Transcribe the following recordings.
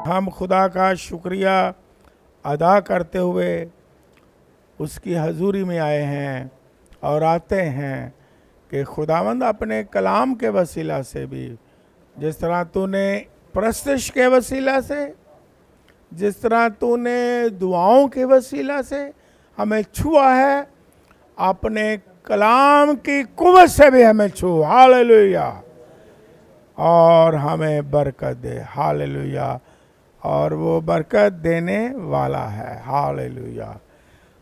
हम खुदा का शुक्रिया अदा करते हुए उसकी हजूरी में आए हैं और आते हैं कि खुदावंद अपने कलाम के वसीला से भी, जिस तरह तूने प्रस्तश के वसीला से, जिस तरह तूने दुआओं के वसीला से हमें छुआ है, अपने कलाम की कुव्वत से भी हमें छू। हालेलुया। और हमें बरकत दे। हालेलुया। और वो बरकत देने वाला है। हालेलुया।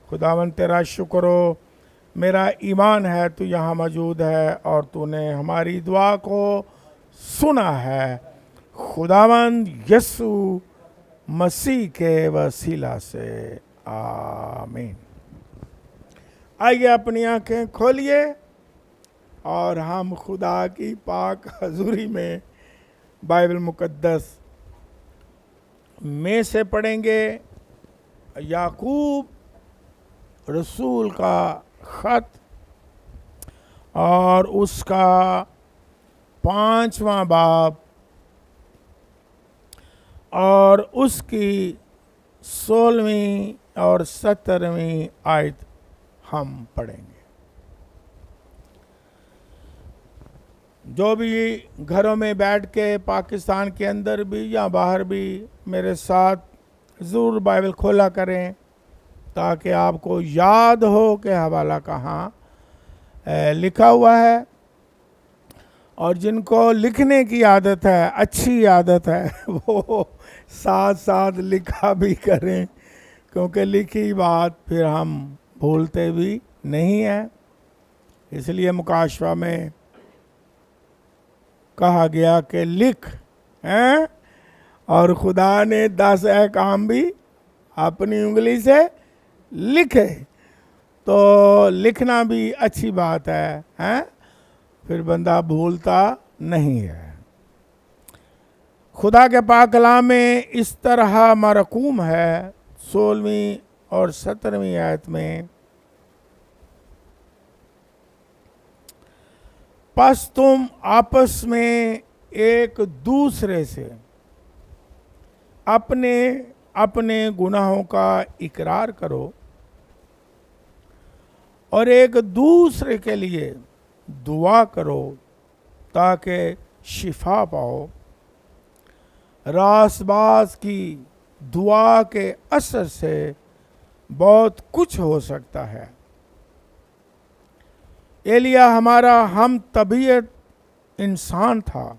खुदावन तेरा शुक्र हो। मेरा ईमान है तू यहाँ मौजूद है और तूने हमारी दुआ को सुना है। खुदावन यीशु मसीह के वसीला से, आमीन। आइए अपनी आंखें खोलिए और हम खुदा की पाक हजूरी में बाइबल मुकद्दस में से पढ़ेंगे याकूब रसूल का ख़त और उसका 5वां बाब और उसकी 16वीं और 17वीं आयत हम पढ़ेंगे। जो भी घरों में बैठ के पाकिस्तान के अंदर भी या बाहर भी मेरे साथ ज़रूर बाइबल खोला करें ताकि आपको याद हो कि हवाला कहाँ लिखा हुआ है। और जिनको लिखने की आदत है, अच्छी आदत है, वो साथ साथ लिखा भी करें, क्योंकि लिखी बात फिर हम भूलते भी नहीं हैं। इसलिए मुकाशवा में कहा गया कि लिख हैं, और खुदा ने 10 अहकाम भी अपनी उंगली से लिखे। तो लिखना भी अच्छी बात है, हैं? फिर बंदा भूलता नहीं है। खुदा के पाक कलाम में इस तरह मरकूम है 16वीं और 17वीं आयत में, बस तुम आपस में एक दूसरे से अपने अपने गुनाहों का इकरार करो और एक दूसरे के लिए दुआ करो ताकि शिफा पाओ। रासबास की दुआ के असर से बहुत कुछ हो सकता है। एलिया हमारा हम तबीयत इंसान था।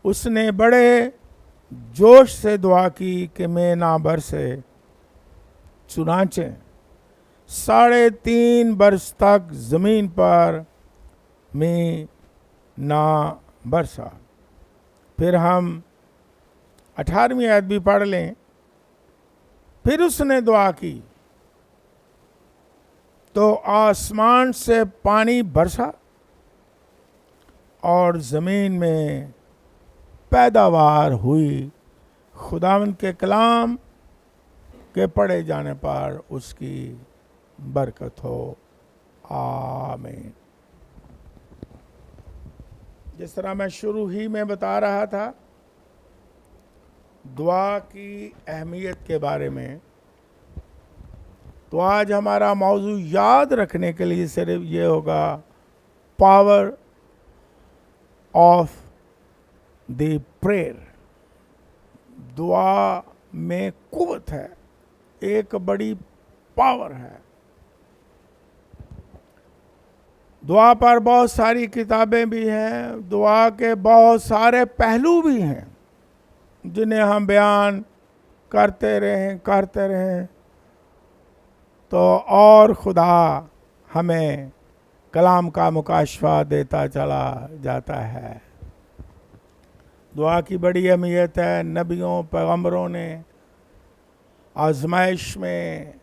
उसने बड़े जोश से दुआ की कि मैं ना बरसे, चुनाचे 3.5 बरस तक ज़मीन पर मैं ना बरसा। फिर हम 18वीं आयत भी पढ़ लें। फिर उसने दुआ की तो आसमान से पानी बरसा और ज़मीन में पैदावार हुई। खुदावंद के कलाम के पढ़े जाने पर उसकी बरकत हो। आमीन। जिस तरह मैं शुरू ही में बता रहा था दुआ की अहमियत के बारे में, तो आज हमारा मौजू याद रखने के लिए सिर्फ ये होगा, पावर ऑफ द प्रेयर। दुआ में कुव्वत है, एक बड़ी पावर है। दुआ पर बहुत सारी किताबें भी हैं, दुआ के बहुत सारे पहलू भी हैं जिन्हें हम बयान करते रहें तो और खुदा हमें कलाम का मुकाशफा देता चला जाता है। दुआ की बड़ी अहमियत है। नबियों पैगंबरों ने आजमाइश में,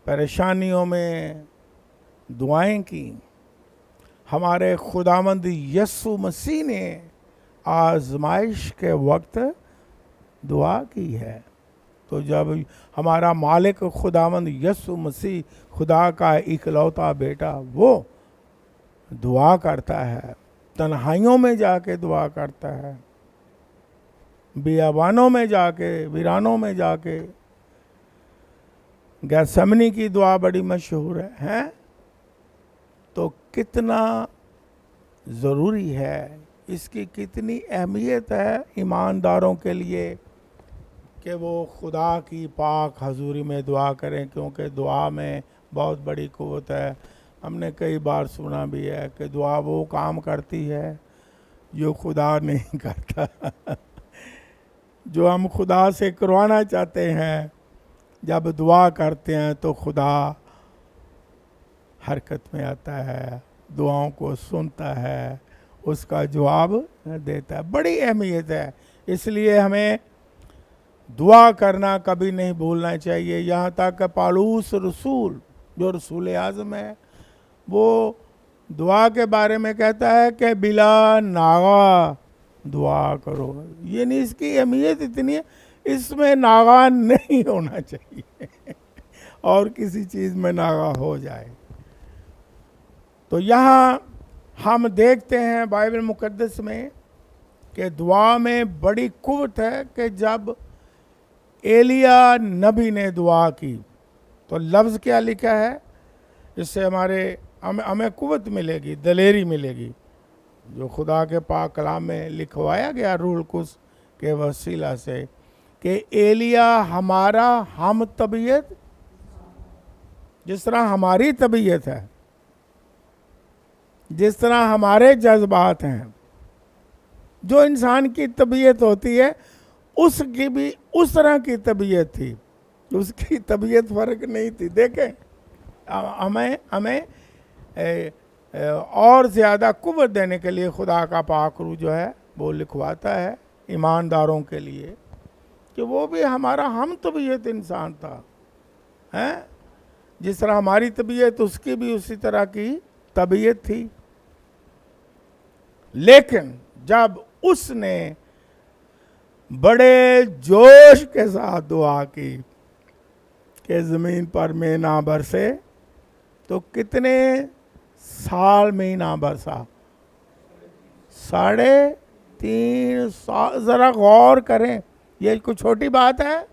परेशानियों में दुआएं की। हमारे खुदावंद यीशु मसीह ने आजमाइश के वक्त दुआ की है। तो जब हमारा मालिक खुदावंद यीशु मसीह, खुदा का इकलौता बेटा, वो दुआ करता है, तन्हाइयों में जाके दुआ करता है, बियाबानों में जाके, वीरानों में जाके। गैसमनी की दुआ बड़ी मशहूर है? तो कितना ज़रूरी है, इसकी कितनी अहमियत है ईमानदारों के लिए कि वो खुदा की पाक हजूरी में दुआ करें, क्योंकि दुआ में बहुत बड़ी क़ुव्वत है। हमने कई बार सुना भी है कि दुआ वो काम करती है जो खुदा नहीं करता। जो हम खुदा से करवाना चाहते हैं, जब दुआ करते हैं तो खुदा हरकत में आता है, दुआओं को सुनता है, उसका जवाब देता है। बड़ी अहमियत है, इसलिए हमें दुआ करना कभी नहीं भूलना चाहिए। यहाँ तक पालूस रसूल, जो रसूल आज़म है, वो दुआ के बारे में कहता है कि बिला नागा दुआ करो। ये नहीं, इसकी अहमियत इतनी है, इसमें नागा नहीं होना चाहिए और किसी चीज़ में नागा हो जाए। तो यहाँ हम देखते हैं बाइबल मुकद्दस में कि दुआ में बड़ी क़ुव्वत है कि जब एलिया नबी ने दुआ की तो लफ्ज़ क्या लिखा है, इससे हमें क़ुव्वत मिलेगी, दलेरी मिलेगी, जो खुदा के पाक कलाम में लिखवाया गया रूह कुद्स के वसीला से, कि एलिया हमारा हम तबीयत, जिस तरह हमारी तबीयत है, जिस तरह हमारे जज्बात हैं, जो इंसान की तबीयत होती है उसकी भी उस तरह की तबीयत थी, उसकी तबीयत फ़र्क नहीं थी। देखें, हमें और ज़्यादा क़ुव्वत देने के लिए खुदा का पाक रूह जो है वो लिखवाता है ईमानदारों के लिए कि वो भी हमारा हम तबीयत इंसान था, हैं? जिस तरह हमारी तबीयत, उसकी भी उसी तरह की तबीयत थी। लेकिन जब उसने बड़े जोश के साथ दुआ की कि ज़मीन पर में ना बरसे, तो कितने साल में ना बरसा? 3.5 साल। ज़रा गौर करें, ये कोई छोटी बात है?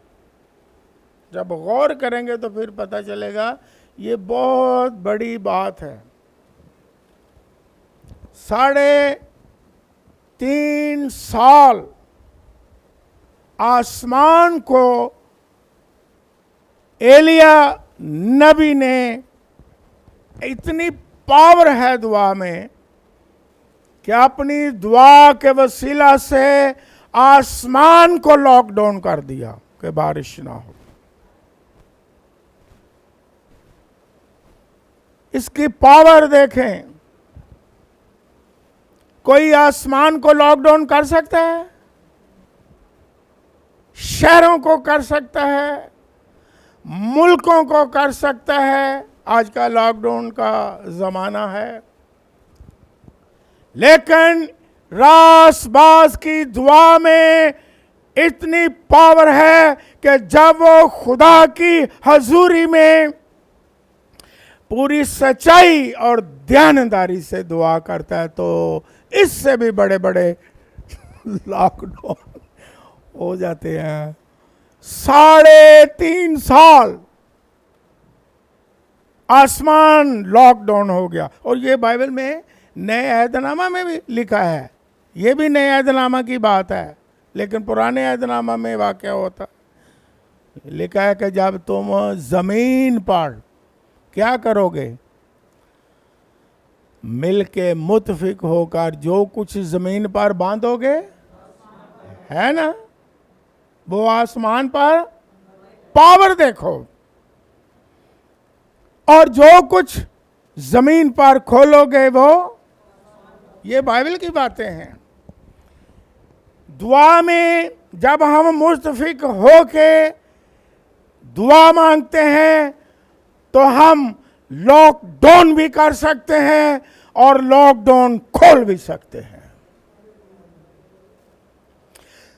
जब गौर करेंगे तो फिर पता चलेगा ये बहुत बड़ी बात है। 3.5 साल आसमान को एलिया नबी ने, इतनी पावर है दुआ में कि अपनी दुआ के वसीला से आसमान को लॉकडाउन कर दिया कि बारिश ना हो। इसकी पावर देखें। कोई आसमान को लॉकडाउन कर सकता है? शहरों को कर सकता है, मुल्कों को कर सकता है। आज का लॉकडाउन का ज़माना है, लेकिन रासबास की दुआ में इतनी पावर है कि जब वो खुदा की हजूरी में पूरी सच्चाई और ध्यानदारी से दुआ करता है तो इससे भी बड़े बड़े लॉकडाउन हो जाते हैं। 3.5 साल आसमान लॉकडाउन हो गया। और ये बाइबल में नए अहदनामा में भी लिखा है, ये भी नए अहदनामा की बात है, लेकिन पुराने अहदनामा में वाक़या होता लिखा है कि जब तुम ज़मीन पर क्या करोगे, मिल के मुत्फिक होकर जो कुछ ज़मीन पर बांधोगे, है ना, वो आसमान पर पावर देखो, और जो कुछ ज़मीन पर खोलोगे वो, ये बाइबल की बातें हैं। दुआ में जब हम मुस्तफिक होके दुआ मांगते हैं तो हम लॉकडाउन भी कर सकते हैं और लॉकडाउन खोल भी सकते हैं।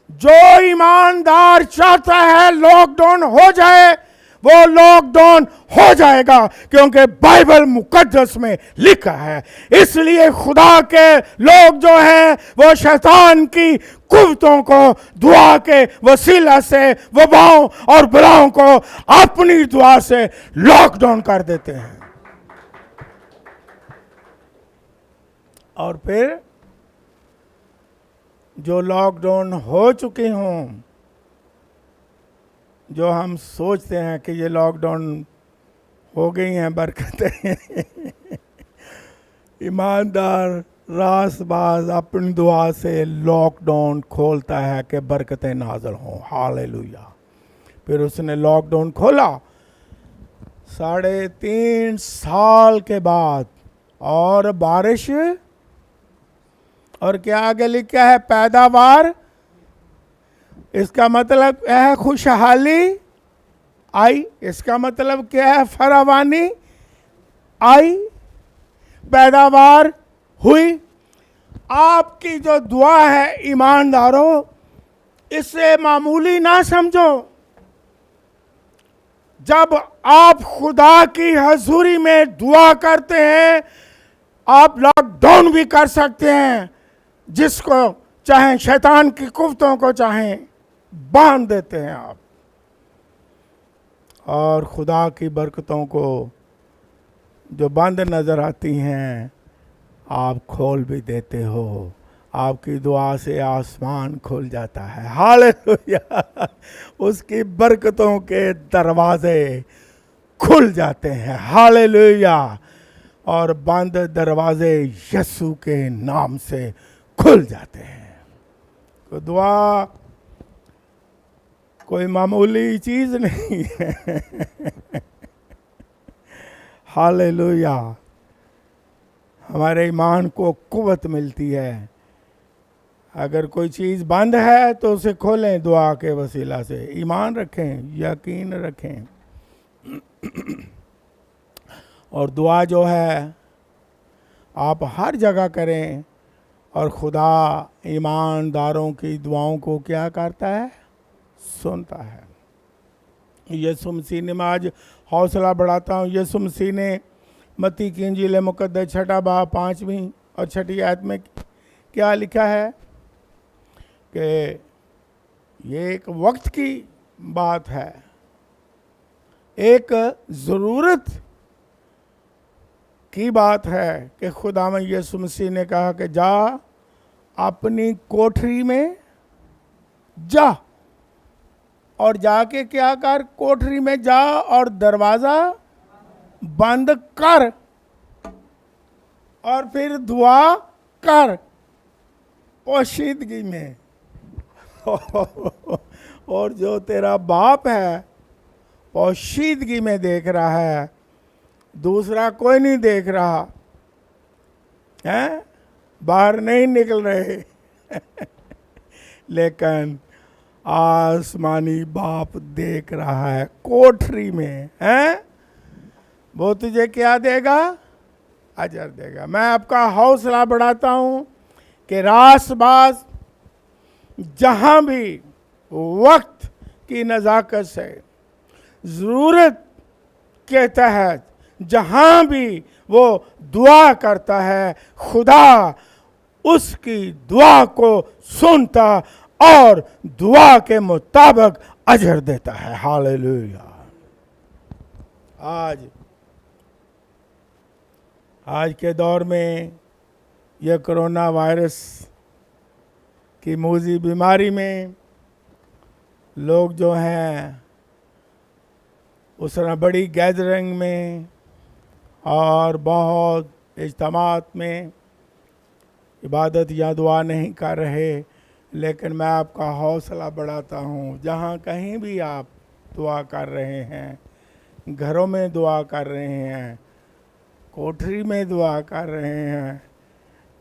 जो ईमानदार चाहता है लॉकडाउन हो जाए, वो लॉकडाउन हो जाएगा, क्योंकि बाइबल मुकद्दस में लिखा है। इसलिए खुदा के लोग जो हैं वो शैतान की कुव्वतों को दुआ के वसीला से वबाओं और बलाओं को अपनी दुआ से लॉकडाउन कर देते हैं। और फिर जो लॉकडाउन हो चुके हों, जो हम सोचते हैं कि ये लॉकडाउन हो गई हैं बरकतें, ईमानदार रासबाज अपनी दुआ से लॉकडाउन खोलता है कि बरकतें नाज़िल हों। हालेलुया। फिर उसने लॉकडाउन खोला 3.5 साल के बाद, और बारिश, और क्या आगे लिखा है, पैदावार। इसका मतलब है खुशहाली आई। इसका मतलब क्या है, फरावानी आई, पैदावार हुई। आपकी जो दुआ है ईमानदारों, इसे मामूली ना समझो। जब आप खुदा की हजूरी में दुआ करते हैं, आप लॉकडाउन भी कर सकते हैं, जिसको चाहें, शैतान की कुव्वतों को चाहें बांध देते हैं आप, और खुदा की बरकतों को जो बंद नज़र आती हैं आप खोल भी देते हो। आपकी दुआ से आसमान खुल जाता है। हालेलुया। उसकी बरकतों के दरवाजे खुल जाते हैं। हालेलुया। और बंद दरवाजे यीशु के नाम से खुल जाते हैं। तो दुआ कोई मामूली चीज़ नहीं है। हालेलुया। हमारे ईमान को कुव्वत मिलती है। अगर कोई चीज़ बंद है तो उसे खोलें दुआ के वसीला से। ईमान रखें, यकीन रखें, और दुआ जो है आप हर जगह करें, और खुदा ईमानदारों की दुआओं को क्या करता है, सुनता है। यीशु मसीह ने, मैं आज हौसला बढ़ाता हूँ, यीशु मसीह ने मत्ती की इंजील मुकद्दस 6 बाब 5वीं और 6ठी आयत में क्या लिखा है कि ये एक वक्त की बात है, एक ज़रूरत की बात है कि खुदावंद यीशु मसीह ने कहा कि जा अपनी कोठरी में जा, और जाके क्या कर, कोठरी में जा और दरवाज़ा बंद कर, और फिर दुआ कर पोशीदगी में। और जो तेरा बाप है पोशीदगी में देख रहा है, दूसरा कोई नहीं देख रहा है, बाहर नहीं निकल रहे लेकिन आसमानी बाप देख रहा है कोठरी में है। वो तुझे क्या देगा, अजर देगा। मैं आपका हौसला बढ़ाता हूँ कि रासबाज जहाँ भी वक्त की नज़ाकत से, ज़रूरत के तहत जहाँ भी वो दुआ करता है, खुदा उसकी दुआ को सुनता और दुआ के मुताबिक अजर देता है। हालेलुया। आज के दौर में यह कोरोना वायरस की मूजी बीमारी में लोग जो हैं उस तरह बड़ी गैदरिंग में और बहुत इज्तिमात में इबादत या दुआ नहीं कर रहे। लेकिन मैं आपका हौसला बढ़ाता हूँ, जहाँ कहीं भी आप दुआ कर रहे हैं, घरों में दुआ कर रहे हैं, कोठरी में दुआ कर रहे हैं,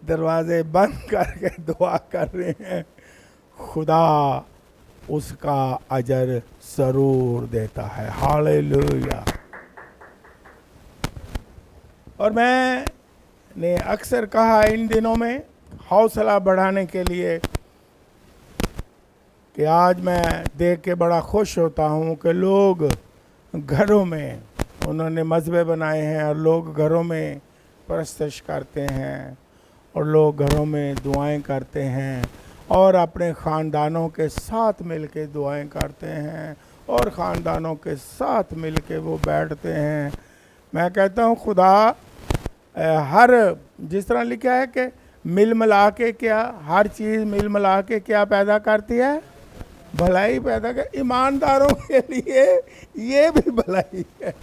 दरवाजे बंद करके दुआ कर रहे हैं, खुदा उसका अजर ज़रूर देता है। हालेलुया। और मैंने अक्सर कहा इन दिनों में हौसला बढ़ाने के लिए कि आज मैं देख के बड़ा खुश होता हूँ कि लोग घरों में उन्होंने मस्जिद बनाए हैं और लोग घरों में परस्तिश करते हैं और लोग घरों में दुआएं करते हैं और अपने ख़ानदानों के साथ मिल के दुआएँ करते हैं और ख़ानदानों के साथ मिल के वो बैठते हैं। मैं कहता हूँ खुदा हर जिस तरह लिखा है कि मिल मिला के क्या हर चीज़ मिल मिला के क्या पैदा करती है, भलाई पैदा कर। ईमानदारों के लिए ये भी भलाई है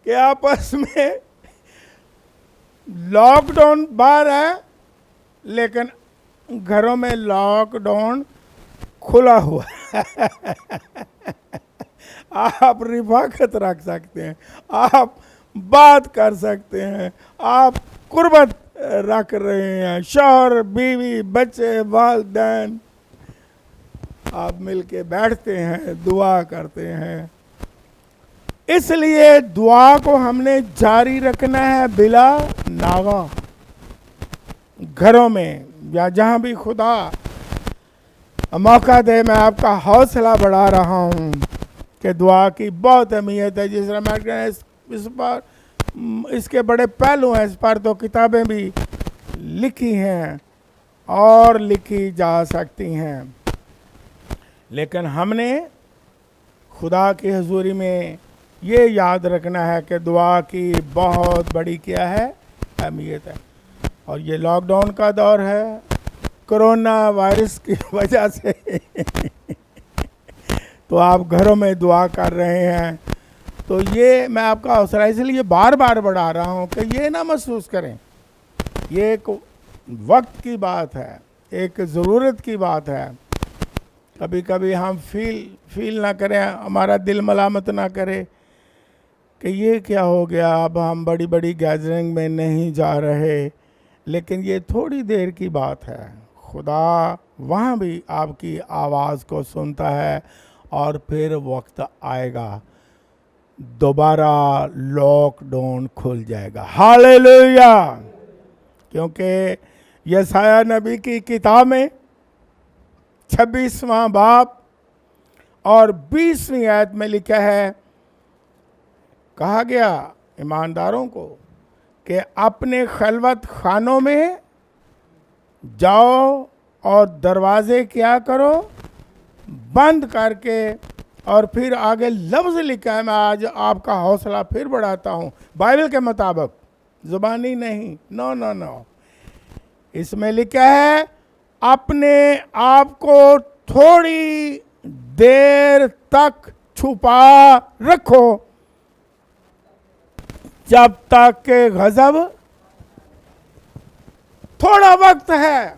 कि आपस में लॉकडाउन बाहर है लेकिन घरों में लॉकडाउन खुला हुआ है। आप रिफाकत रख सकते हैं, आप बात कर सकते हैं, आप कुर्बत रख रहे हैं, शौहर बीवी बच्चे वालिदैन, आप मिलके बैठते हैं, दुआ करते हैं। इसलिए दुआ को हमने जारी रखना है बिला नागा। घरों में या जहाँ भी खुदा मौका दे, मैं आपका हौसला बढ़ा रहा हूँ कि दुआ की बहुत अहमियत है। जिस तरह मैं इस पर इसके बड़े पहलू हैं, इस पर तो किताबें भी लिखी हैं और लिखी जा सकती हैं, लेकिन हमने खुदा की हुजूरी में ये याद रखना है कि दुआ की बहुत बड़ी क्या है अहमियत है। और ये लॉकडाउन का दौर है, कोरोना वायरस की वजह से तो आप घरों में दुआ कर रहे हैं, तो ये मैं आपका हौसला इसलिए बार बार बढ़ा रहा हूँ कि ये ना महसूस करें ये एक वक्त की बात है, एक ज़रूरत की बात है। कभी कभी हम फील ना करें, हमारा दिल मलामत ना करे कि ये क्या हो गया, अब हम बड़ी बड़ी गैदरिंग में नहीं जा रहे। लेकिन ये थोड़ी देर की बात है, खुदा वहाँ भी आपकी आवाज़ को सुनता है और फिर वक्त आएगा दोबारा लॉकडाउन खुल जाएगा। हालेलुया। क्योंकि यशाया नबी की किताब में 26वां बाब और 20वीं आयत में लिखा है, कहा गया ईमानदारों को कि अपने खलवत खानों में जाओ और दरवाजे क्या करो बंद करके। और फिर आगे लफ्ज़ लिखा है, मैं आज आपका हौसला फिर बढ़ाता हूँ बाइबल के मुताबिक, ज़ुबानी नहीं, नो नो नो। इसमें लिखा है अपने आप को थोड़ी देर तक छुपा रखो जब तक के गज़ब, थोड़ा वक्त है,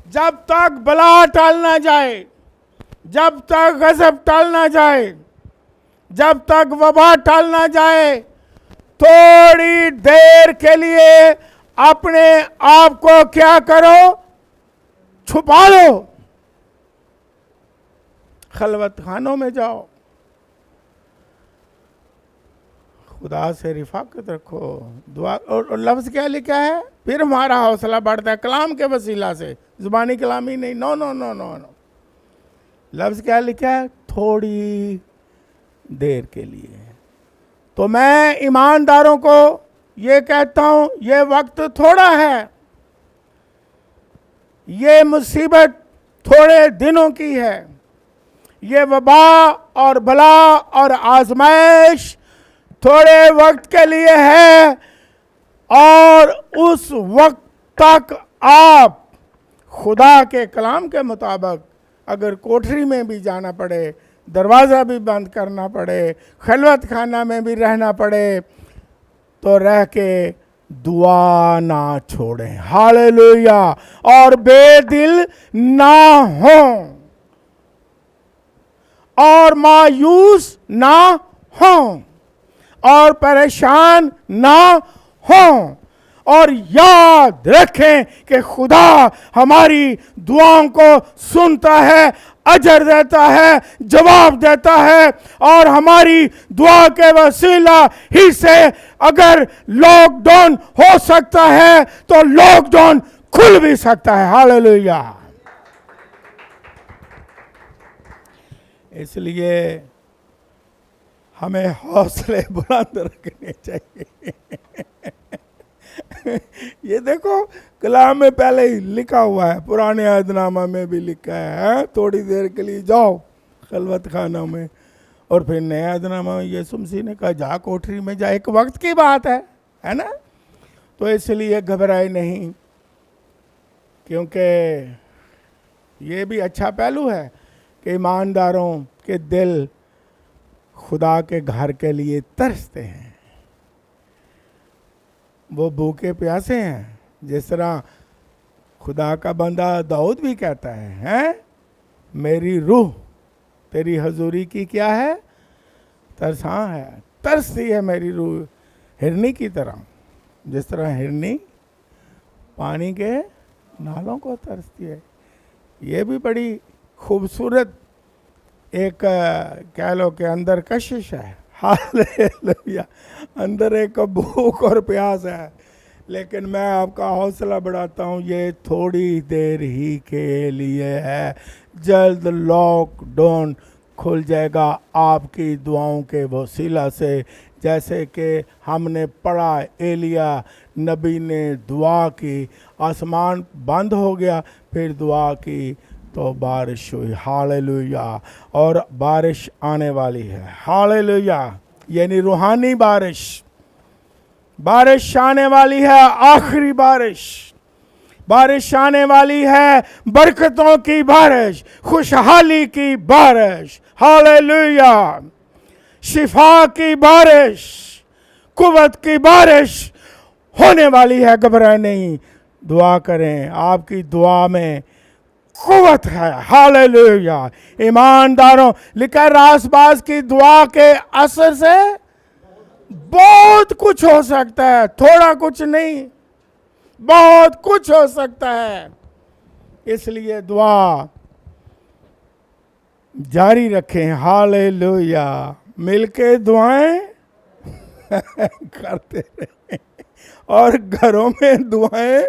जब तक बला टल ना जाए, जब तक गज़ब टल ना जाए, जब तक वबा टल ना जाए, थोड़ी देर के लिए अपने आप को क्या करो, छुपा लो, खलवत खानों में जाओ, खुदा से रिफाकत रखो, दुआ। और लफ्ज़ क्या लिखा है, फिर हमारा हौसला बढ़ता है कलाम के वसीला से, ज़ुबानी कलामी नहीं, no no no no no. लफ्ज़ क्या लिखा है, थोड़ी देर के लिए। तो मैं ईमानदारों को ये कहता हूँ, ये वक्त थोड़ा है, ये मुसीबत थोड़े दिनों की है, ये वबा और बला और आजमाइश थोड़े वक्त के लिए है। और उस वक्त तक आप खुदा के कलाम के मुताबिक अगर कोठरी में भी जाना पड़े, दरवाज़ा भी बंद करना पड़े, खलवत खाना में भी रहना पड़े, तो रह के दुआ ना छोड़ें। हालेलुया। और बेदिल ना हो और मायूस ना हो और परेशान ना हो। और याद रखें कि खुदा हमारी दुआओं को सुनता है, अजर देता है, जवाब देता है। और हमारी दुआ के वसीला ही से अगर लॉकडाउन हो सकता है तो लॉकडाउन खुल भी सकता है। हालेलुया। इसलिए हमें हौसले बुलंद रखने चाहिए। ये देखो कलाम में पहले ही लिखा हुआ है, पुराने अहदनामा में भी लिखा है, थोड़ी देर के लिए जाओ खलवत खाना में, और फिर नए अहदनामा में यीशु मसीह ने कहा जा कोठरी में जा। एक वक्त की बात है ना। तो इसलिए घबराए नहीं, क्योंकि ये भी अच्छा पहलू है कि ईमानदारों के दिल खुदा के घर के लिए तरसते हैं, वो भूखे प्यासे हैं। जिस तरह खुदा का बंदा दाऊद भी कहता है मेरी रूह तेरी हजूरी की क्या है, तरसा है, तरसती है मेरी रूह हिरनी की तरह, जिस तरह हिरनी पानी के नालों को तरसती है। ये भी बड़ी खूबसूरत एक कह लो कि अंदर कशिश है। हालेलुया, अंदर एक भूख और प्यास है। लेकिन मैं आपका हौसला बढ़ाता हूँ, ये थोड़ी देर ही के लिए है। जल्द लॉकडाउन खुल जाएगा आपकी दुआओं के वसीला से। जैसे कि हमने पढ़ा, एलिया नबी ने दुआ की, आसमान बंद हो गया, फिर दुआ की तो बारिश हुई। हालेलुया, और बारिश आने वाली है। हालेलुया, यानी रूहानी बारिश, बारिश आने वाली है, आखिरी बारिश, बारिश आने वाली है, बरकतों की बारिश, खुशहाली की बारिश। हालेलुया, शिफा की बारिश, कुव्वत की बारिश होने वाली है। घबराए नहीं, दुआ करें, आपकी दुआ में कुव्वत है। हालेलुया, ईमानदारों, लिखा रासबाज की दुआ के असर से बहुत कुछ हो सकता है, थोड़ा कुछ नहीं, बहुत कुछ हो सकता है। इसलिए दुआ जारी रखें। हालेलुया, मिलके दुआएं करते रहें और घरों में दुआएं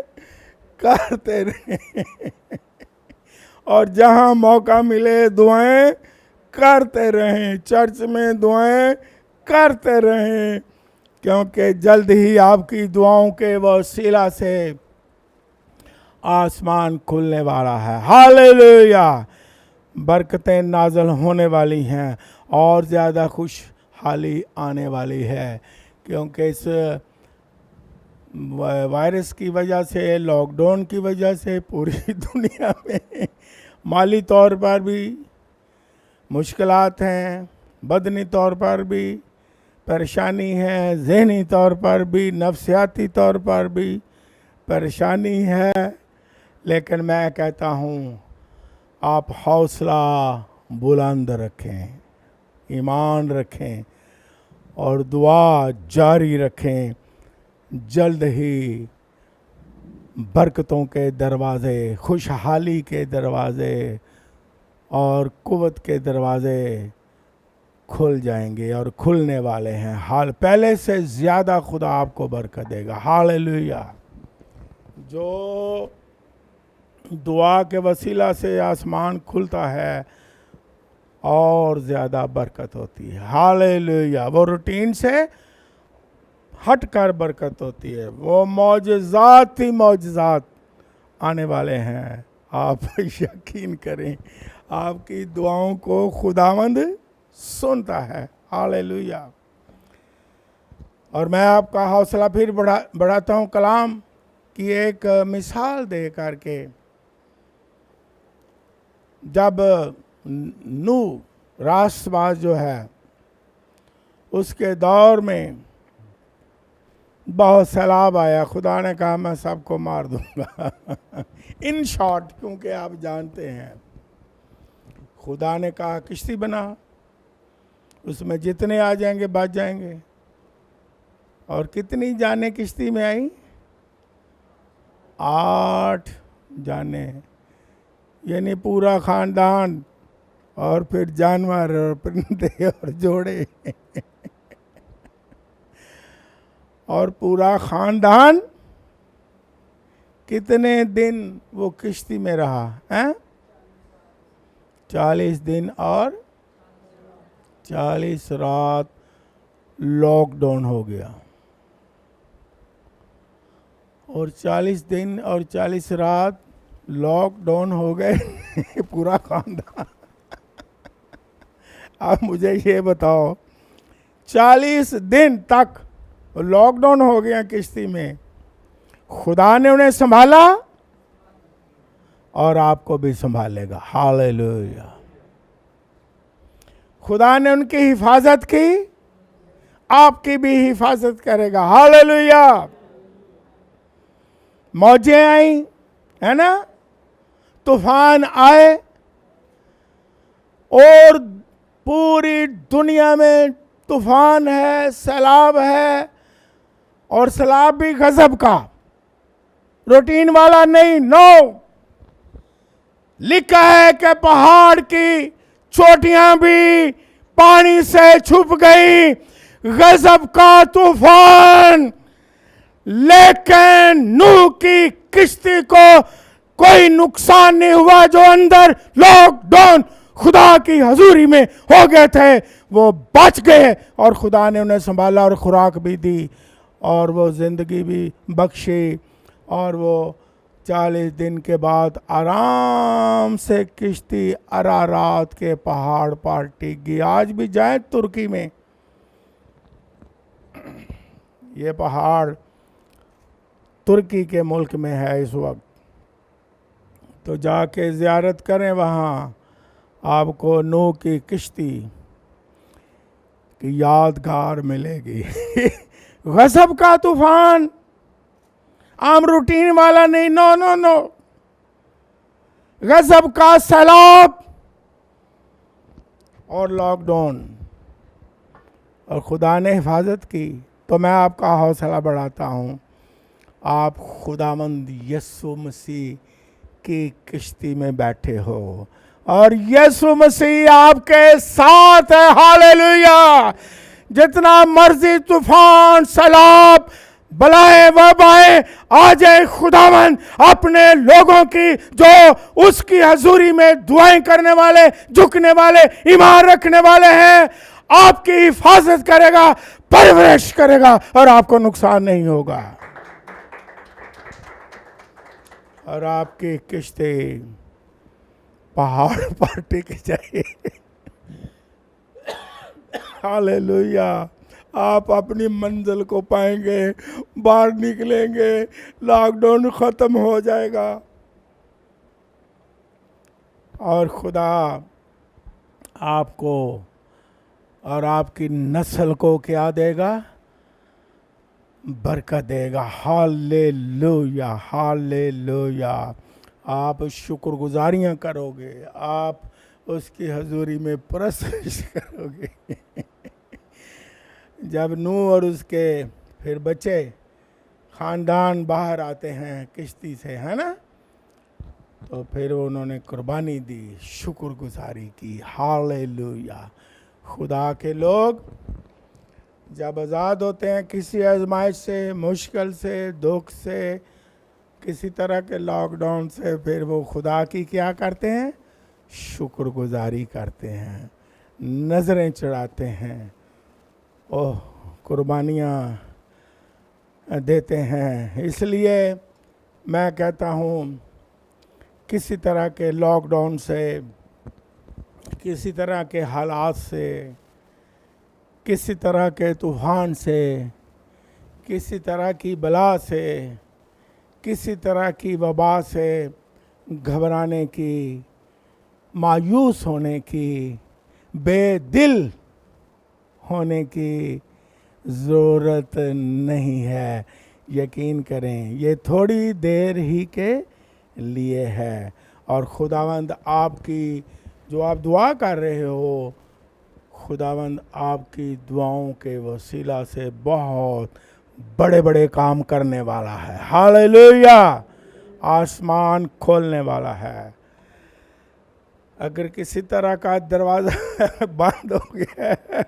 करते रहें, और जहां मौका मिले दुआएं करते रहें, चर्च में दुआएं करते रहें, क्योंकि जल्द ही आपकी दुआओं के वसीला से आसमान खुलने वाला है। हालेलुया, बरकतें नाज़िल होने वाली हैं और ज़्यादा खुशहाली आने वाली है, क्योंकि इस वायरस की वजह से, लॉकडाउन की वजह से पूरी दुनिया में माली तौर पर भी मुश्किलात हैं, बदनी तौर पर भी परेशानी है, ज़हनी तौर पर भी, नफ्सियाती तौर पर भी परेशानी है। लेकिन मैं कहता हूँ आप हौसला बुलंद रखें, ईमान रखें और दुआ जारी रखें। जल्द ही बरकतों के दरवाज़े, खुशहाली के दरवाज़े और कुव्वत के दरवाज़े खुल जाएंगे और खुलने वाले हैं। हाल पहले से ज़्यादा खुदा आपको बरकत देगा। हालेलुया, जो दुआ के वसीला से आसमान खुलता है और ज़्यादा बरकत होती है। हालेलुया, वो रूटीन से हट कर बरकत होती है, वो मौजज़ात ही मौजज़ात आने वाले हैं। आप यकीन करें, आपकी दुआओं को खुदावंद सुनता है। हालेलुया, और मैं आपका हौसला फिर बढ़ाता हूँ कलाम की एक मिसाल दे करके। जब नूह रासबाज जो है, उसके दौर में बहुत सैलाब आया, खुदा ने कहा मैं सबको मार दूंगा। इन शॉर्ट, क्योंकि आप जानते हैं, खुदा ने कहा किश्ती बना, उसमें जितने आ जाएंगे बच जाएंगे। और कितनी जाने किश्ती में आई? 8 जाने, यानी पूरा खानदान, और फिर जानवर और परिंदे और जोड़े और पूरा खानदान कितने दिन वो किश्ती में रहा है? 40 दिन और 40 रात लॉकडाउन हो गया, और 40 दिन और 40 रात लॉकडाउन हो गए पूरा खानदान। अब मुझे ये बताओ, 40 दिन तक लॉकडाउन हो गया किश्ती में, खुदा ने उन्हें संभाला और आपको भी संभालेगा। हालेलुया। खुदा ने उनकी हिफाजत की, आपकी भी हिफाजत करेगा। हालेलुया। मौजें आई, है ना, तूफान आए, और पूरी दुनिया में तूफान है, सैलाब है, और सैलाब भी गजब का, रूटीन वाला नहीं। नो, लिखा है कि पहाड़ की चोटियां भी पानी से छुप गई, गजब का तूफान। लेकिन नूह की किश्ती को कोई नुकसान नहीं हुआ। जो अंदर लॉकडाउन खुदा की हजूरी में हो गए थे वो बच गए, और खुदा ने उन्हें संभाला और खुराक भी दी, और वो जिंदगी भी बख्शी, और वो 40 दिन के बाद आराम से किश्ती अरारात के पहाड़ पर टिक गई। आज भी जाए तुर्की में, ये पहाड़ तुर्की के मुल्क में है इस वक्त, तो जाके ज़ियारत करें, वहाँ आपको नूह की किश्ती की यादगार मिलेगी। गजब का तूफान, आम रूटीन वाला नहीं। नो नो नो, गजब का सैलाब और लॉकडाउन, और खुदा ने हिफाजत की। तो मैं आपका हौसला बढ़ाता हूँ, आप खुदावंद यीशु मसीह की किश्ती में बैठे हो, और यीशु मसीह आपके साथ है। हालेलुया। जितना मर्जी तूफान, सैलाब, बलाएं वबाएं आ जाए, खुदावन अपने लोगों की, जो उसकी हजूरी में दुआएं करने वाले, झुकने वाले, ईमान रखने वाले हैं, आपकी हिफाजत करेगा, परवरिश करेगा, और आपको नुकसान नहीं होगा, और आपकी किश्ती पहाड़ पर टिक जाए। हालेलुया। आप अपनी मंजिल को पाएंगे, बाहर निकलेंगे, लॉकडाउन खत्म हो जाएगा, और खुदा आपको और आपकी नस्ल को क्या देगा? बरकत देगा। Hallelujah, hallelujah. आप शुक्रगुजारियाँ करोगे, आप उसकी हजूरी में प्रशंसा करोगे। जब नूह और उसके फिर बच्चे ख़ानदान बाहर आते हैं किश्ती से, है ना, तो फिर उन्होंने कुर्बानी दी, शुक्रगुजारी की। हालेलुया। खुदा के लोग जब आज़ाद होते हैं किसी आजमाइश से, मुश्किल से, दुख से, किसी तरह के लॉकडाउन से, फिर वो खुदा की क्या करते हैं? शुक्रगुजारी करते हैं, नज़रें चढ़ाते हैं, ओह कुर्बानियाँ देते हैं। इसलिए मैं कहता हूँ, किसी तरह के लॉकडाउन से, किसी तरह के हालात से, किसी तरह के तूफान से, किसी तरह की बला से, किसी तरह की वबा से घबराने की, मायूस होने की, बेदिल होने की ज़रूरत नहीं है। यकीन करें, ये थोड़ी देर ही के लिए है, और खुदावंद आपकी, जो आप दुआ कर रहे हो, खुदावंद आपकी दुआओं के वसीला से बहुत बड़े बड़े काम करने वाला है। हालेलुया। आसमान खोलने वाला है। अगर किसी तरह का दरवाज़ा बंद हो गया है,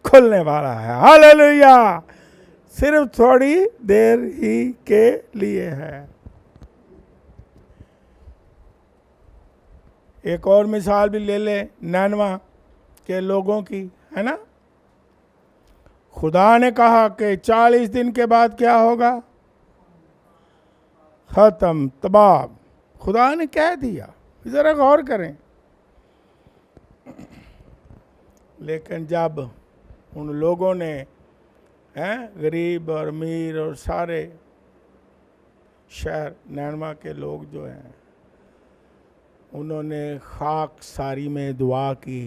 खुलने वाला है। हालेलुया। सिर्फ थोड़ी देर ही के लिए है। एक और मिसाल भी ले ले, नैनवा के लोगों की, है ना। खुदा ने कहा कि 40 दिन के बाद क्या होगा, खत्म, तबाह। खुदा ने कह दिया, जरा गौर करें। लेकिन जब उन लोगों ने, हैं, गरीब और अमीर और सारे शहर नैनवा के लोग जो हैं, उन्होंने खाक सारी में दुआ की,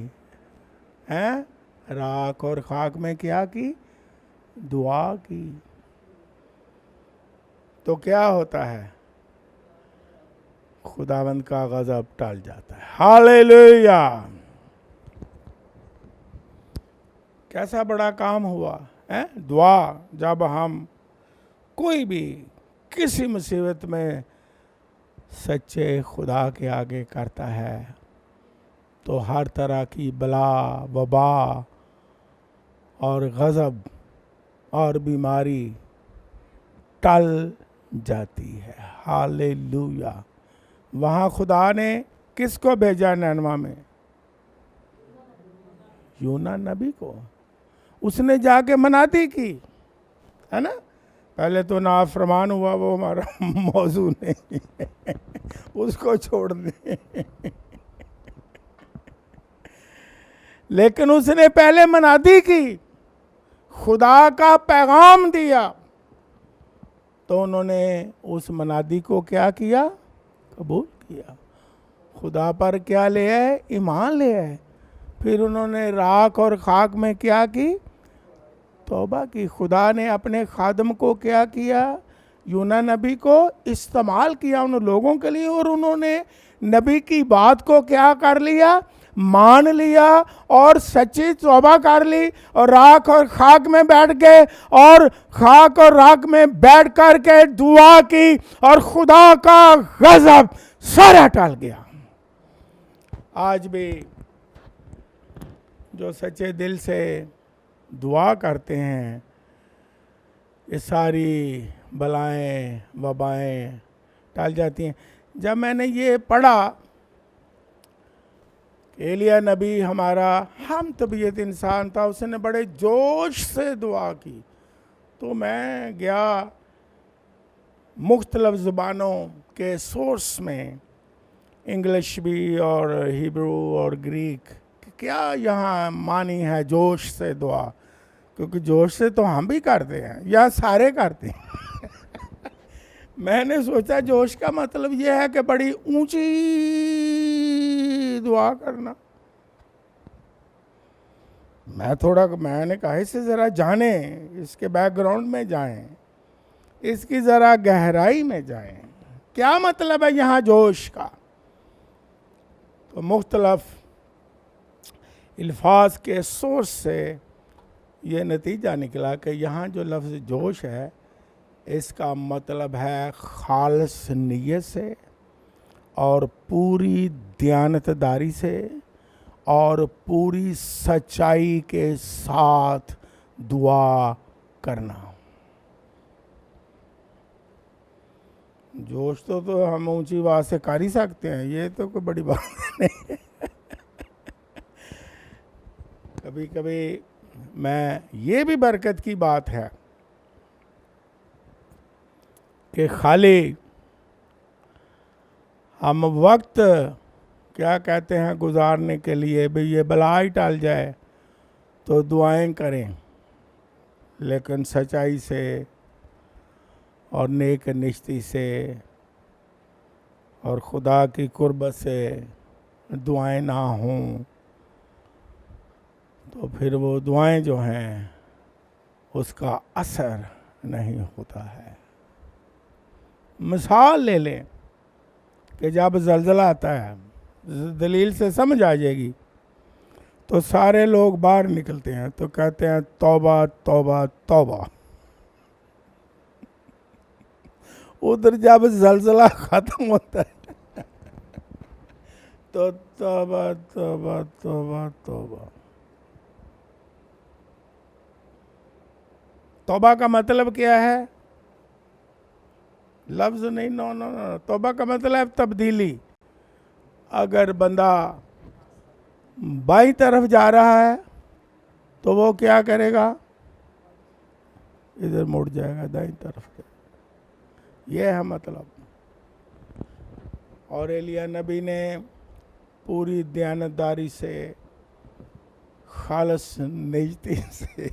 हैं, राख और खाक में क्या की, दुआ की, तो क्या होता है, खुदावंद का गजब टल जाता है। हालेलुया। कैसा बड़ा काम हुआ है। दुआ जब हम कोई भी किसी मुसीबत में सच्चे खुदा के आगे करता है तो हर तरह की बला, वबा और गजब और बीमारी टल जाती है। हालेलुया। वहाँ खुदा ने किसको भेजा नैनवा में, यूना नबी को। उसने जाके मनाती की, है ना। पहले तो नाफरमान हुआ, वो हमारा मौजू नहीं है, उसको छोड़ दें। लेकिन उसने पहले मनाती की, खुदा का पैगाम दिया, तो उन्होंने उस मनादी को क्या किया, कबूल किया। खुदा पर क्या ले आए, ईमान ले आए। फिर उन्होंने राख और खाक में क्या की, तौबा की। खुदा ने अपने खादम को क्या किया, यूना नबी को इस्तेमाल किया उन लोगों के लिए, और उन्होंने नबी की बात को क्या कर लिया, मान लिया और सच्ची तौबा कर ली और राख और खाक में बैठ गए और खाक और राख में बैठ कर के दुआ की और खुदा का गजब सारा टल गया। आज भी जो सच्चे दिल से दुआ करते हैं, ये सारी बलाएं वबाएं टल जाती हैं। जब मैंने ये पढ़ा, एलिया नबी हमारा हम तबीयत इंसान था, उसने बड़े जोश से दुआ की, तो मैं गया मुख्तलिफ ज़ुबानों के सोर्स में, इंग्लिश भी और हिब्रू और ग्रीक, क्या यहाँ मानी है जोश से दुआ, क्योंकि जोश से तो हम भी करते हैं या सारे करते हैं। मैंने सोचा जोश का मतलब यह है कि बड़ी ऊंची दुआ करना। मैंने कहा इसे ज़रा जाने, इसके बैकग्राउंड में जाएं, इसकी ज़रा गहराई में जाएं, क्या मतलब है यहाँ जोश का। तो मुख्तलफ अल्फाज के सोर्स से ये नतीजा निकला कि यहाँ जो लफ्ज़ जोश है, इसका मतलब है खालिस नियत से और पूरी दयानतदारी से और पूरी सच्चाई के साथ दुआ करना। जोश तो हम ऊंची आवाज से कर ही सकते हैं, ये तो कोई बड़ी बात नहीं है। कभी कभी ये भी बरकत की बात है कि खाली हम वक्त क्या कहते हैं गुजारने के लिए भी ये बला ही टाल जाए तो दुआएं करें, लेकिन सच्चाई से और नेक निश्ती से और खुदा की कुर्बत से दुआएं ना हों तो फिर वो दुआएं जो हैं उसका असर नहीं होता है। मिसाल ले लें कि जब ज़लज़ला आता है, दलील से समझ आ जाएगी, तो सारे लोग बाहर निकलते हैं तो कहते हैं तौबा तौबा तौबा। उधर जब ज़लज़ला ख़त्म होता है तो तौबा तौबा तौबा तौबा। तौबा का मतलब क्या है, लफ्ज़ नहीं, नो नो नो, तौबा का मतलब है तब्दीली। अगर बंदा बाईं तरफ जा रहा है तो वो क्या करेगा, इधर मुड़ जाएगा दाईं तरफ के। ये है मतलब। और एलिया नबी ने पूरी दयानतदारी से, खालस निजती से,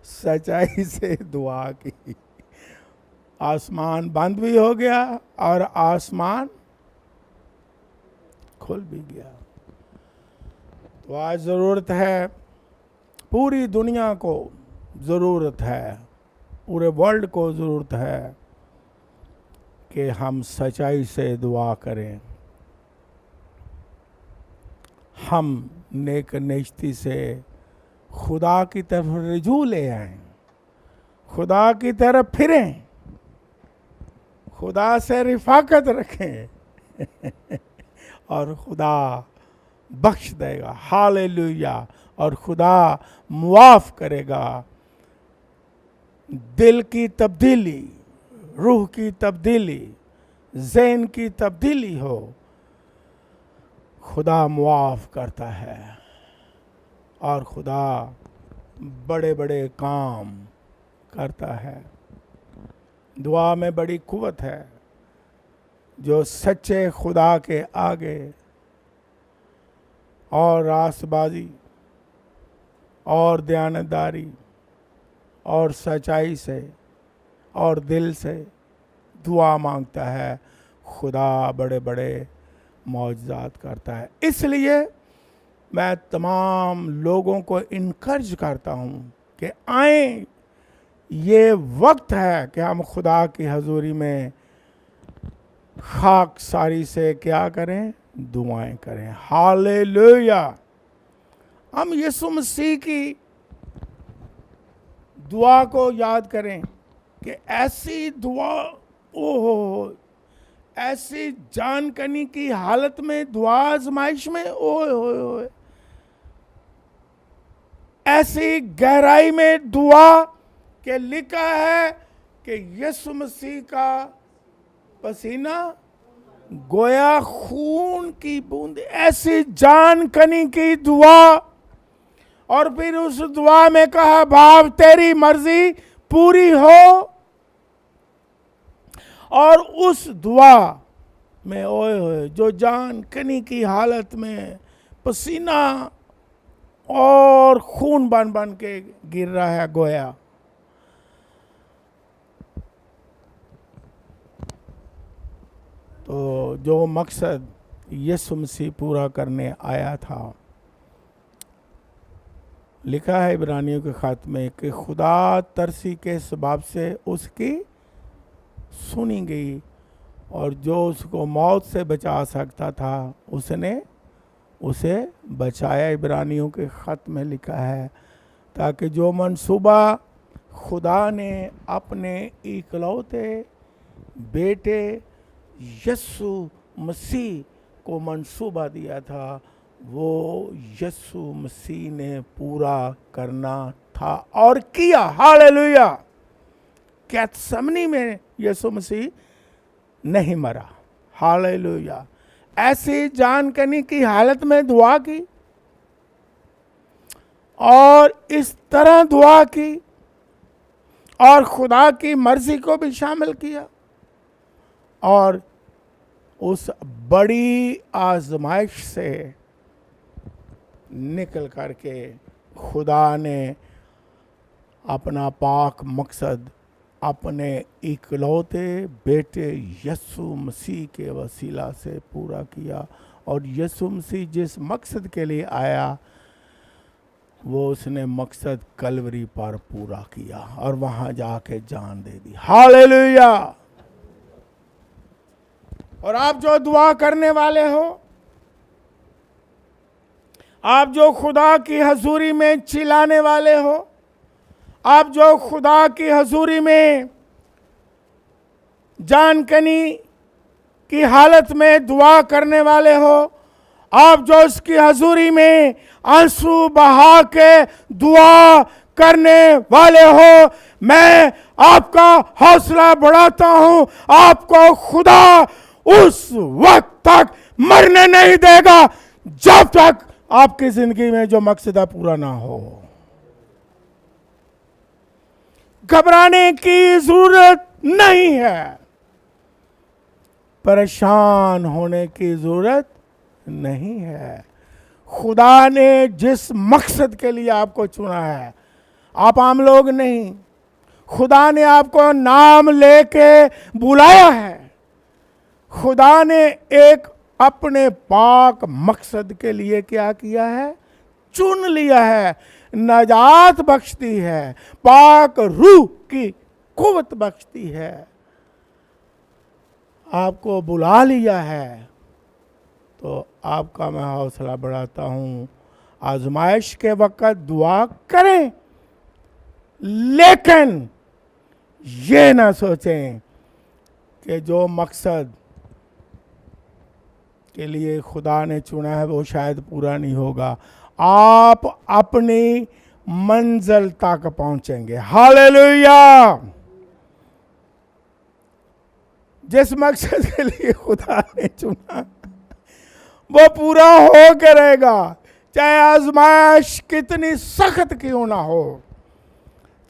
सच्चाई से दुआ की। आसमान बंद भी हो गया और आसमान खुल भी गया। तो आज ज़रूरत है, पूरी दुनिया को ज़रूरत है, पूरे वर्ल्ड को ज़रूरत है कि हम सच्चाई से दुआ करें, हम नेक निश्ती से खुदा की तरफ रुजू ले आएं, खुदा की तरफ फिरें, खुदा से रिफाकत रखें और खुदा बख्श देगा। हालेलुया। और खुदा मुआफ़ करेगा। दिल की तब्दीली, रूह की तब्दीली, ज़हन की तब्दीली हो, खुदा मुआफ़ करता है। और खुदा बड़े बड़े काम करता है। दुआ में बड़ी कुव्वत है। जो सच्चे खुदा के आगे और रास्तबाजी और दयानतदारी और सच्चाई से और दिल से दुआ मांगता है, खुदा बड़े बड़े मौजज़ात करता है। इसलिए मैं तमाम लोगों को इनकरेज करता हूँ कि आएं, ये वक्त है कि हम खुदा की हजूरी में खाकसारी से क्या करें, दुआएं करें। हालेलुया। हम यीशु मसीह की दुआ को याद करें कि ऐसी दुआ, ओहो, ऐसी जानकनी की हालत में दुआ आजमाइश में, ओए होए होए, ऐसी गहराई में दुआ के लिखा है कि यीशु मसीह का पसीना गोया खून की बूंद, ऐसी जानकनी की दुआ। और फिर उस दुआ में कहा, बाप तेरी मर्जी पूरी हो। और उस दुआ में ओए होए, जो जानकनी की हालत में पसीना और खून बन बन के गिर रहा है गोया, तो जो मकसद यीशु मसीह पूरा करने आया था, लिखा है इब्रानियों के ख़त में कि खुदा तरसी के सबब से उसकी सुनी गई, और जो उसको मौत से बचा सकता था उसने उसे बचाया। इब्रानियों के ख़त में लिखा है, ताकि जो मंसूबा खुदा ने अपने इकलौते बेटे यीशु मसीह को मंसूबा दिया था, वो यीशु मसीह ने पूरा करना था और किया। हालेलुया। गेत्सेमनी में यीशु मसीह नहीं मरा। हालेलुया। ऐसी जानकनी की हालत में दुआ की और इस तरह दुआ की और खुदा की मर्जी को भी शामिल किया, और उस बड़ी आजमाइश से निकल करके खुदा ने अपना पाक मकसद अपने इकलौते बेटे यीशु मसीह के वसीला से पूरा किया। और यीशु मसीह जिस मकसद के लिए आया, वो उसने मकसद कलवरी पर पूरा किया और वहां जाके जान दे दी। हालेलुया। और आप जो दुआ करने वाले हो, आप जो खुदा की हजूरी में चिल्लाने वाले हो, आप जो खुदा की हजूरी में जानकनी की हालत में दुआ करने वाले हो, आप जो उसकी हजूरी में आंसू बहा के दुआ करने वाले हो, मैं आपका हौसला बढ़ाता हूं। आपको खुदा उस वक्त तक मरने नहीं देगा जब तक आपकी जिंदगी में जो मकसद है पूरा ना हो। घबराने की जरूरत नहीं है, परेशान होने की जरूरत नहीं है। खुदा ने जिस मकसद के लिए आपको चुना है, आप आम लोग नहीं, खुदा ने आपको नाम लेके बुलाया है। खुदा ने एक अपने पाक मकसद के लिए क्या किया है? चुन लिया है, नजात बख्शती है, पाक रूह की कुव्वत बख्शती है, आपको बुला लिया है। तो आपका मैं हौसला बढ़ाता हूँ, आजमाइश के वक्त दुआ करें, लेकिन ये ना सोचें कि जो मकसद के लिए खुदा ने चुना है वो शायद पूरा नहीं होगा। आप अपनी मंजिल तक पहुंचेंगे। हालेलुया। जिस मकसद के लिए खुदा ने चुना वो पूरा हो के रहेगा, चाहे आजमाइश कितनी सख्त क्यों ना हो,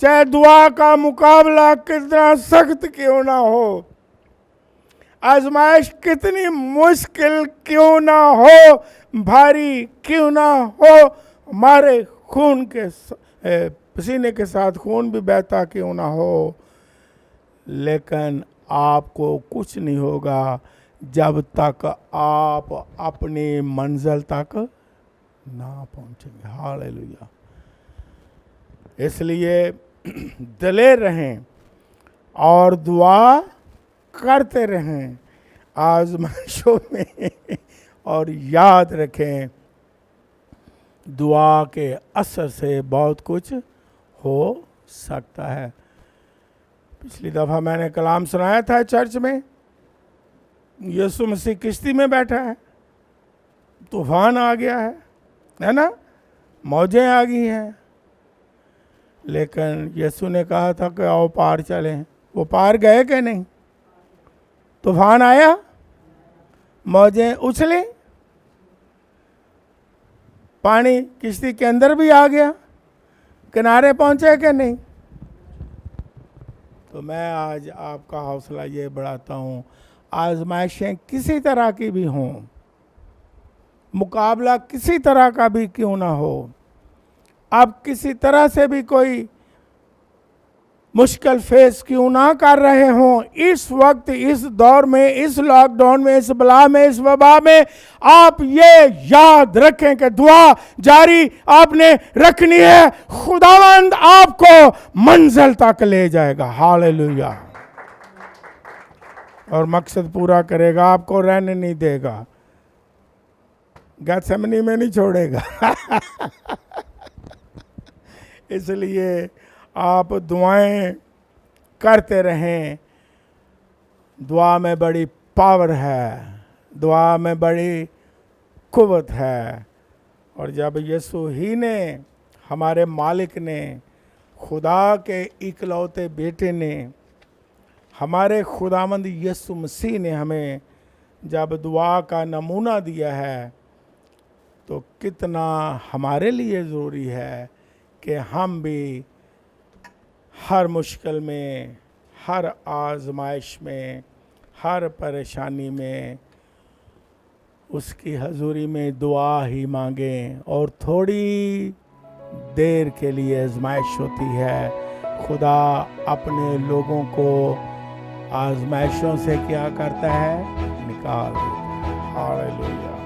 चाहे दुआ का मुकाबला कितना सख्त क्यों ना हो, आजमाइश कितनी मुश्किल क्यों ना हो, भारी क्यों ना हो, हमारे खून के पसीने के साथ खून भी बहता क्यों ना हो, लेकिन आपको कुछ नहीं होगा जब तक आप अपनी मंजिल तक ना पहुंचेंगे। हालेलुया। इसलिए दिलेर रहें और दुआ करते रहें आजमाइशों में, और याद रखें दुआ के असर से बहुत कुछ हो सकता है। पिछली दफ़ा मैंने कलाम सुनाया था चर्च में, यीशु मसीह किश्ती में बैठा है, तूफान आ गया है ना, मौजें आ गई हैं, लेकिन यीशु ने कहा था कि आओ पार चलें। वो पार गए कि नहीं? तूफान आया, मौजें उछली, पानी किश्ती के अंदर भी आ गया, किनारे पहुंचे कि नहीं? तो मैं आज आपका हौसला ये बढ़ाता हूँ, आजमाइशें किसी तरह की भी हों, मुकाबला किसी तरह का भी क्यों ना हो, आप किसी तरह से भी कोई मुश्किल फेस क्यों ना कर रहे हों, इस वक्त, इस दौर में, इस लॉकडाउन में, इस बला में, इस वबा में, आप ये याद रखें कि दुआ जारी आपने रखनी है। खुदावंद आपको मंजिल तक ले जाएगा। हालेलुया। और मकसद पूरा करेगा, आपको रहने नहीं देगा, गैथसेमनी में नहीं छोड़ेगा। इसलिए आप दुआएं करते रहें। दुआ में बड़ी पावर है, दुआ में बड़ी कुव्वत है। और जब यीशु ही ने, हमारे मालिक ने, खुदा के इकलौते बेटे ने, हमारे खुदावंद यीशु मसीह ने हमें जब दुआ का नमूना दिया है, तो कितना हमारे लिए ज़रूरी है कि हम भी हर मुश्किल में, हर आजमाइश में, हर परेशानी में उसकी हजूरी में दुआ ही मांगें। और थोड़ी देर के लिए आजमाइश होती है, खुदा अपने लोगों को आजमाइशों से क्या करता है? निकाल देता है। हालेलुया।